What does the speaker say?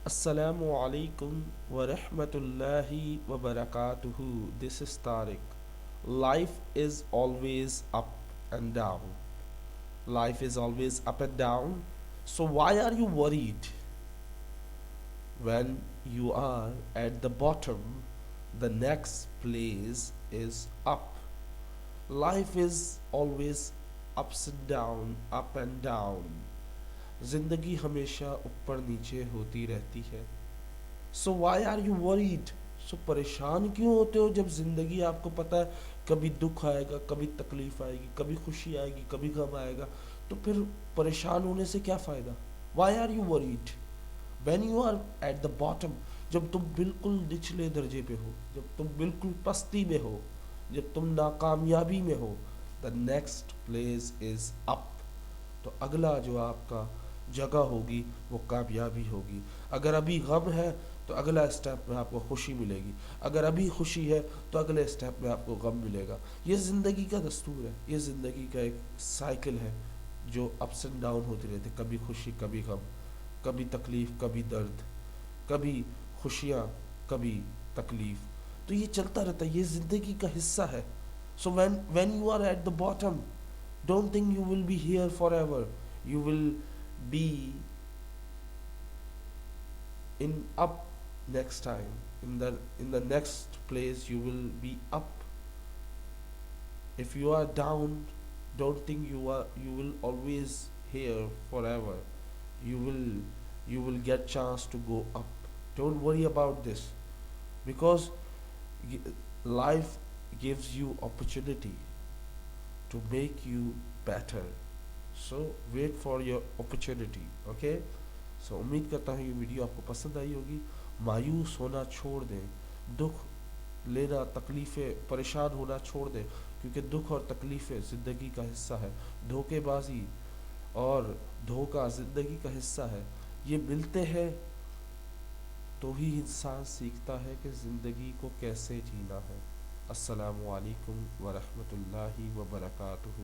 Assalamu alaikum wa rahmatullahi wa barakatuhu. This is Tariq. Life is always up and down. Life is always up and down. So, why are you worried when you are at the bottom? The next place is up. Life is always ups and down, up and down. जिंदगी हमेशा ऊपर नीचे होती रहती है. सो Y are you worried? सो परेशान क्यों होते हो जब जिंदगी आपको पता है कभी दुख आएगा, कभी तकलीफ आएगी, कभी खुशी आएगी, कभी गम आएगा. तो फिर परेशान होने से क्या फायदा? Why are you worried when you are at the bottom? जब तुम बिल्कुल निचले दर्जे पे हो, जब तुम बिल्कुल पस्ती में हो, जब तुम नाकामयाबी में हो, the next place is up. तो अगला जो आपका जगह होगी वो कामयाबी होगी. अगर अभी गम है तो अगला स्टेप में आपको खुशी मिलेगी. अगर अभी खुशी है तो अगले स्टेप में आपको गम मिलेगा. ये ज़िंदगी का दस्तूर है, ये ज़िंदगी का एक साइकिल है जो अप्स एंड डाउन होती रहती है. कभी खुशी, कभी गम, कभी तकलीफ़, कभी दर्द, कभी खुशियाँ, कभी तकलीफ़. तो ये चलता रहता है, ये ज़िंदगी का हिस्सा है. सो when you are at the bottom, don't think you will be here forever. You will be in up next time. In the next place you will be up. If you are down, don't think you will always here forever. You will get chance to go up. Don't worry about this, because life gives you opportunity to make you better. So wait for your opportunity. Okay. सो उम्मीद करता हूँ ये video आपको पसंद आई होगी. मायूस होना छोड़ दें, दुख लेना, तकलीफ़ें, परेशान होना छोड़ दें, क्योंकि दुख और तकलीफ़ें ज़िंदगी का हिस्सा है. धोखेबाजी और धोखा ज़िंदगी का हिस्सा है. ये मिलते हैं तो ही इंसान सीखता है कि ज़िंदगी को कैसे जीना है. अस्सलामु अलैकुम व रहमतुल्लाहि व बरकातुहू.